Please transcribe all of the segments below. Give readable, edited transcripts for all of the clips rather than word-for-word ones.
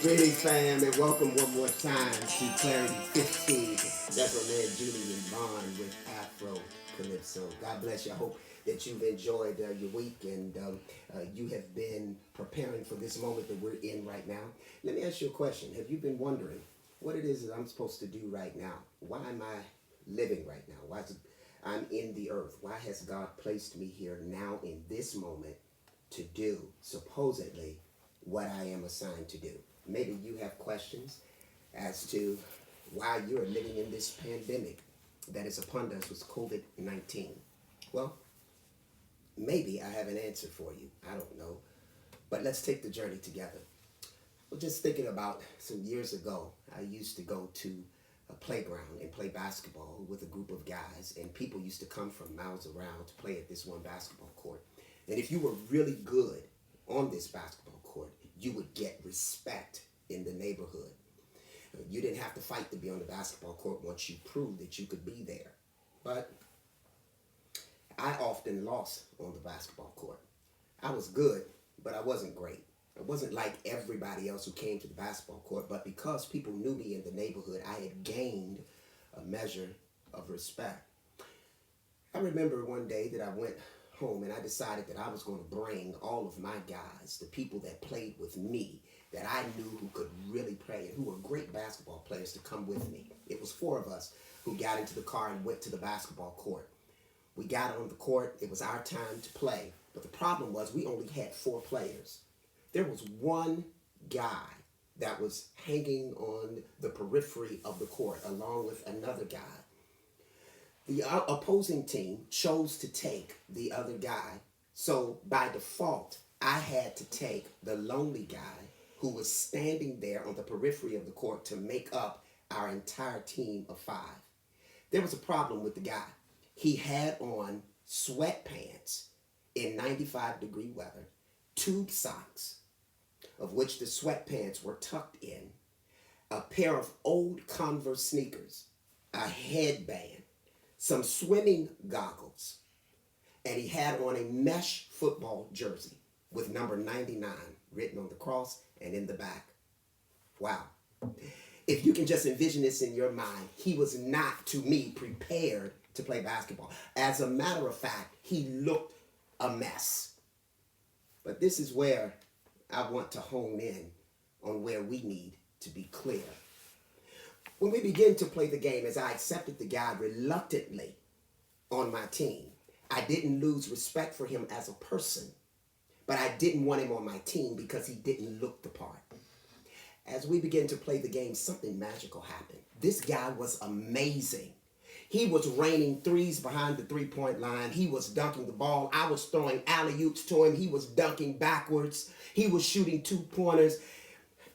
Greetings, fam, and welcome one more time to Clarity15. That's our man Julian Bond with Afro Calypso. God bless you. I hope that you've enjoyed your week and you have been preparing for this moment that we're in right now. Let me ask you a question. Have you been wondering what it is that I'm supposed to do right now? Why am I living right now? Why is it I'm in the earth? Why has God placed me here now in this moment to do supposedly what I am assigned to do? Maybe you have questions as to why you're living in this pandemic that is upon us with COVID-19. Well, maybe I have an answer for you. I don't know. But let's take the journey together. Well, just thinking about some years ago, I used to go to a playground and play basketball with a group of guys, and people used to come from miles around to play at this one basketball court. And if you were really good on this basketball court, you would get respect in the neighborhood. You didn't have to fight to be on the basketball court once you proved that you could be there. But I often lost on the basketball court. I was good, but I wasn't great. I wasn't like everybody else who came to the basketball court, but because people knew me in the neighborhood, I had gained a measure of respect. I remember one day that I went home and I decided that I was going to bring all of my guys, the people that played with me, that I knew who could really play and who were great basketball players, to come with me. It was 4 of us who got into the car and went to the basketball court. We got on the court. It was our time to play. But the problem was we only had 4 players. There was one guy that was hanging on the periphery of the court along with another guy. The opposing team chose to take the other guy. So by default, I had to take the lonely guy who was standing there on the periphery of the court to make up our entire team of 5. There was a problem with the guy. He had on sweatpants in 95-degree weather, tube socks, of which the sweatpants were tucked in, a pair of old Converse sneakers, a headband, some swimming goggles, and he had on a mesh football jersey with number 99 written on the cross and in the back. Wow. If you can just envision this in your mind, he was not, to me, prepared to play basketball. As a matter of fact, he looked a mess. But this is where I want to hone in on where we need to be clear. When we began to play the game, as I accepted the guy reluctantly on my team, I didn't lose respect for him as a person, but I didn't want him on my team because he didn't look the part. As we began to play the game, something magical happened. This guy was amazing. He was raining threes behind the three-point line. He was dunking the ball. I was throwing alley-oops to him. He was dunking backwards. He was shooting 2-pointers.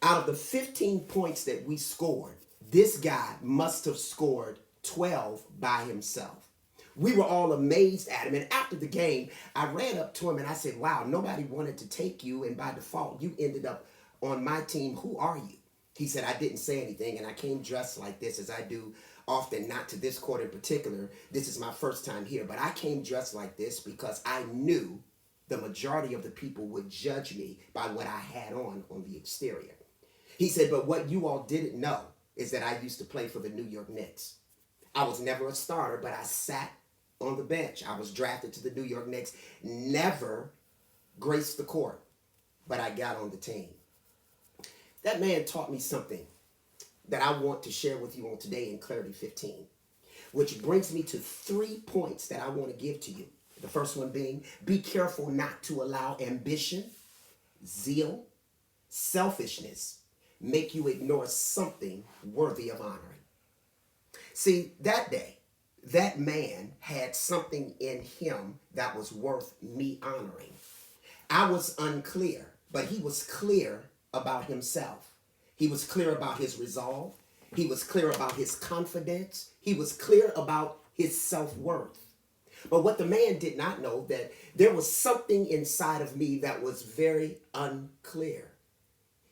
Out of the 15 points that we scored, this guy must have scored 12 by himself. We were all amazed at him. And after the game, I ran up to him and I said, wow, nobody wanted to take you, and by default, you ended up on my team. Who are you? He said, I didn't say anything, and I came dressed like this, as I do often, not to this court in particular. This is my first time here, but I came dressed like this because I knew the majority of the people would judge me by what I had on the exterior. He said, but what you all didn't know is that I used to play for the New York Knicks. I was never a starter, but I sat on the bench. I was drafted to the New York Knicks, never graced the court, but I got on the team. That man taught me something that I want to share with you on today in Clarity 15, which brings me to 3 points that I want to give to you. The first one being, be careful not to allow ambition, zeal, selfishness make you ignore something worthy of honoring. See, that day, that man had something in him that was worth me honoring. I was unclear, but he was clear about himself. He was clear about his resolve. He was clear about his confidence. He was clear about his self-worth. But what the man did not know, that there was something inside of me that was very unclear.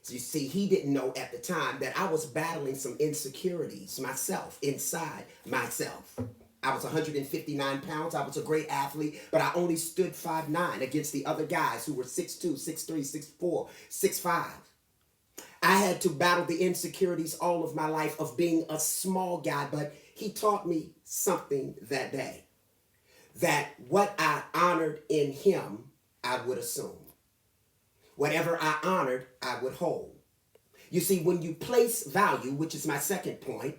So you see, he didn't know at the time that I was battling some insecurities myself, inside myself. I was 159 pounds. I was a great athlete, but I only stood 5'9" against the other guys who were 6'2", 6'3", 6'4", 6'5". I had to battle the insecurities all of my life of being a small guy, but he taught me something that day, that what I honored in him, I would assume. Whatever I honored, I would hold. You see, when you place value, which is my second point,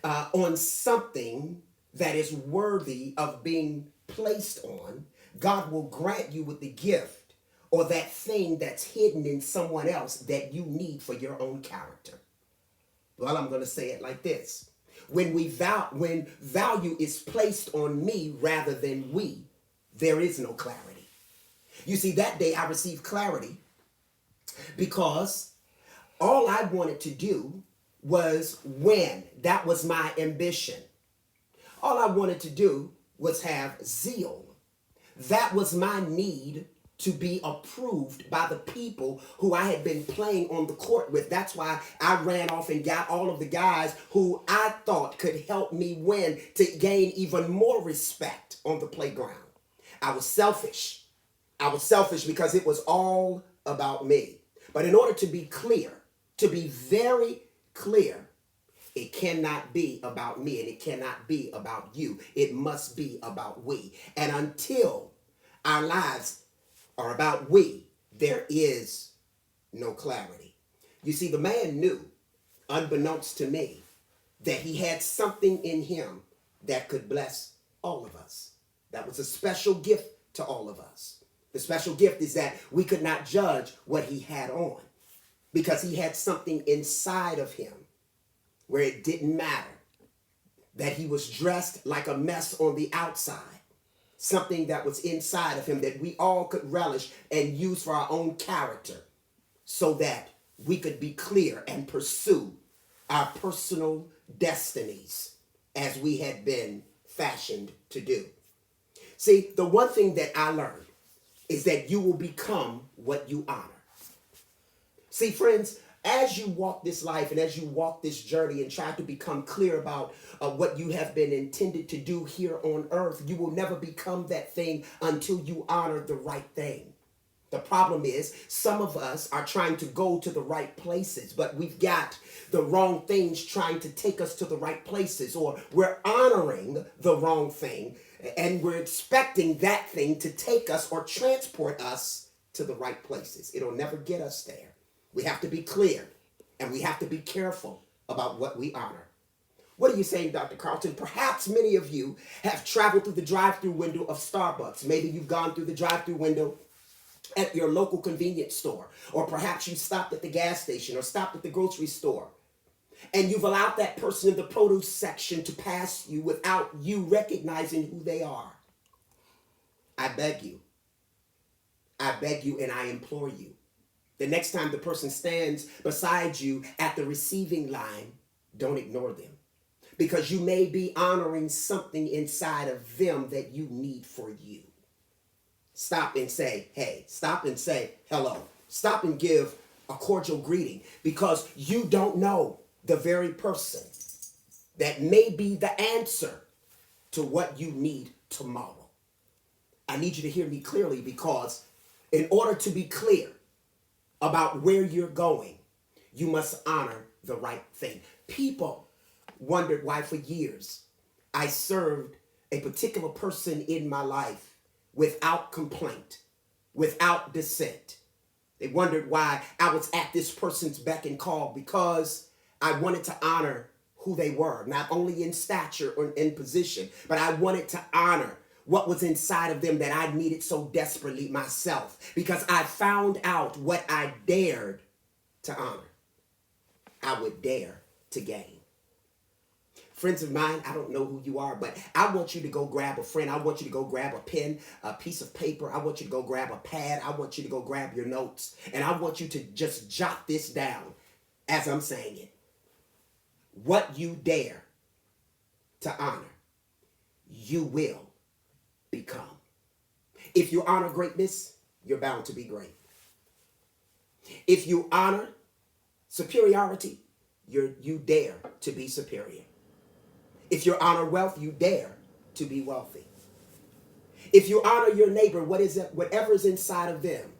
on something that is worthy of being placed on, God will grant you with the gift or that thing that's hidden in someone else that you need for your own character. Well, I'm going to say it like this. When value is placed on me rather than we, there is no clarity. You see, that day I received clarity because all I wanted to do was win. That was my ambition. All I wanted to do was have zeal. That was my need to be approved by the people who I had been playing on the court with. That's why I ran off and got all of the guys who I thought could help me win to gain even more respect on the playground. I was selfish. I was selfish because it was all about me. But in order to be clear, to be very clear, it cannot be about me and it cannot be about you. It must be about we. And until our lives are about we, there is no clarity. You see, the man knew, unbeknownst to me, that he had something in him that could bless all of us. That was a special gift to all of us. The special gift is that we could not judge what he had on because he had something inside of him where it didn't matter that he was dressed like a mess on the outside. Something that was inside of him that we all could relish and use for our own character so that we could be clear and pursue our personal destinies as we had been fashioned to do. See, the one thing that I learned is that you will become what you honor. See, friends, as you walk this life and as you walk this journey and try to become clear about what you have been intended to do here on earth, you will never become that thing until you honor the right thing. The problem is some of us are trying to go to the right places, but we've got the wrong things trying to take us to the right places, or we're honoring the wrong thing and we're expecting that thing to take us or transport us to the right places. It'll never get us there. We have to be clear and we have to be careful about what we honor. What are you saying, Dr. Carlton? Perhaps many of you have traveled through the drive-through window of Starbucks. Maybe you've gone through the drive-through window at your local convenience store, or perhaps you stopped at the gas station or stopped at the grocery store, and you've allowed that person in the produce section to pass you without you recognizing who they are. I beg you and I implore you, the next time the person stands beside you at the receiving line, don't ignore them. Because you may be honoring something inside of them that you need for you. Stop and say, hey. Stop and say, hello. Stop and give a cordial greeting, because you don't know the very person that may be the answer to what you need tomorrow. I need you to hear me clearly, because in order to be clear about where you're going, you must honor the right thing. People wondered why for years I served a particular person in my life without complaint, without dissent. They wondered why I was at this person's beck and call, because I wanted to honor who they were, not only in stature or in position, but I wanted to honor what was inside of them that I needed so desperately myself, because I found out what I dared to honor, I would dare to gain. Friends of mine, I don't know who you are, but I want you to go grab a friend. I want you to go grab a pen, a piece of paper. I want you to go grab a pad. I want you to go grab your notes. And I want you to just jot this down as I'm saying it. What you dare to honor, you will become. If you honor greatness, you're bound to be great. If you honor superiority, you dare to be superior. If you honor wealth, you dare to be wealthy. If you honor your neighbor, whatever is inside of them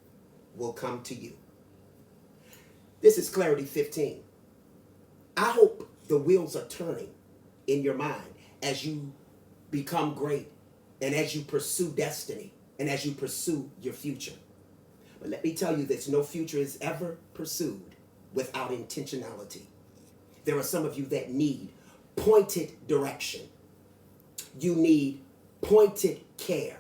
will come to you. This This is Clarity 15. I hope the wheels are turning in your mind as you become great and as you pursue destiny and as you pursue your future. But let me tell you this, no future is ever pursued without intentionality. There are some of you that need pointed direction. You need pointed care.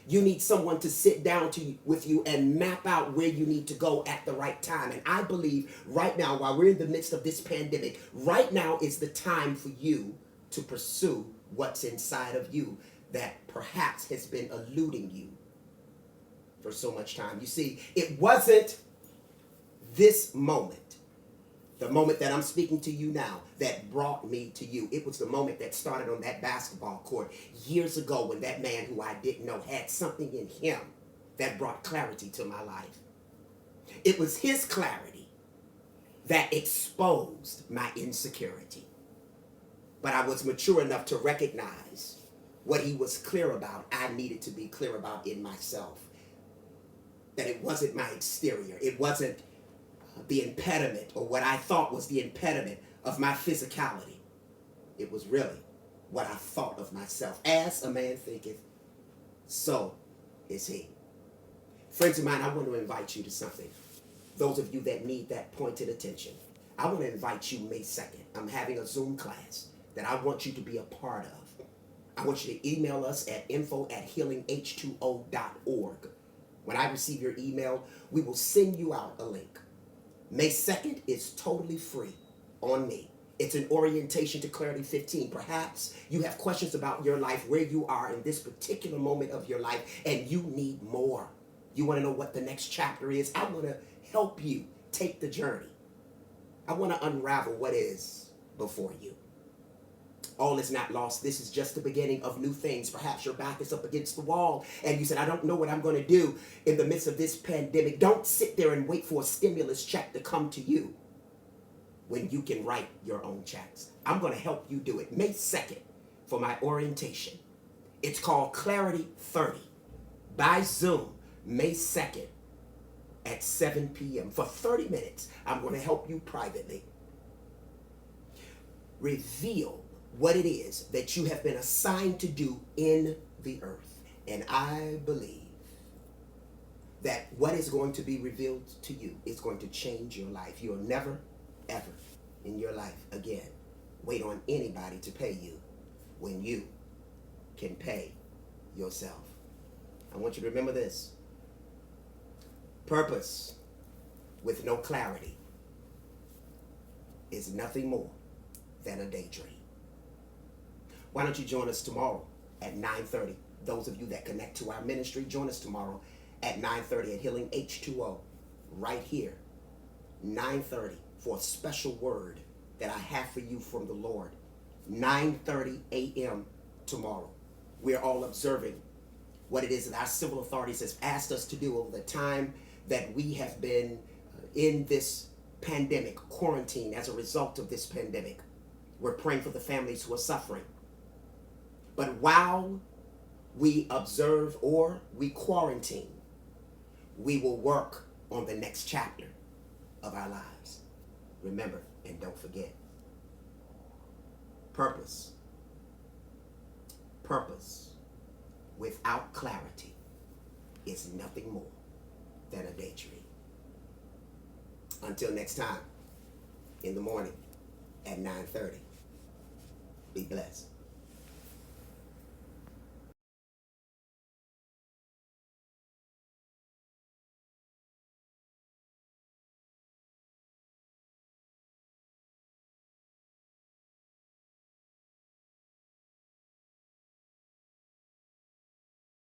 You need someone to sit down with you and map out where you need to go at the right time. And I believe right now, while we're in the midst of this pandemic, right now is the time for you to pursue what's inside of you that perhaps has been eluding you for so much time. You see, it wasn't this moment, the moment that I'm speaking to you now, that brought me to you. It was the moment that started on that basketball court years ago when that man who I didn't know had something in him that brought clarity to my life. It was his clarity that exposed my insecurity. But I was mature enough to recognize what he was clear about, I needed to be clear about in myself. That it wasn't my exterior. It wasn't the impediment or what I thought was the impediment of my physicality. It was really what I thought of myself. As a man thinketh, so is he. Friends of mine, I want to invite you to something. Those of you that need that pointed attention, I want to invite you May 2nd. I'm having a Zoom class that I want you to be a part of. I want you to email us at info@healingh20.org. When I receive your email, we will send you out a link. May 2nd is totally free on me. It's an orientation to Clarity 15. Perhaps you have questions about your life, where you are in this particular moment of your life, and you need more. You want to know what the next chapter is? I want to help you take the journey. I want to unravel what is before you. All is not lost. This is just the beginning of new things. Perhaps your back is up against the wall and you said, I don't know what I'm going to do in the midst of this pandemic. Don't sit there and wait for a stimulus check to come to you when you can write your own checks. I'm going to help you do it. May 2nd for my orientation. It's called Clarity 30 by Zoom, May 2nd at 7 p.m. For 30 minutes, I'm going to help you privately reveal what it is that you have been assigned to do in the earth. And I believe that what is going to be revealed to you is going to change your life. You'll never, ever in your life again wait on anybody to pay you when you can pay yourself. I want you to remember this. Purpose with no clarity is nothing more than a daydream. Why don't you join us tomorrow at 9:30? Those of you that connect to our ministry, join us tomorrow at 9:30 at Healing H20, right here, 9:30, for a special word that I have for you from the Lord. 9:30 a.m. tomorrow. We're all observing what it is that our civil authorities has asked us to do over the time that we have been in this pandemic, quarantine as a result of this pandemic. We're praying for the families who are suffering. But while we observe or we quarantine, we will work on the next chapter of our lives. Remember, and don't forget, purpose without clarity is nothing more than a daydream. Until next time, in the morning at 9:30, be blessed.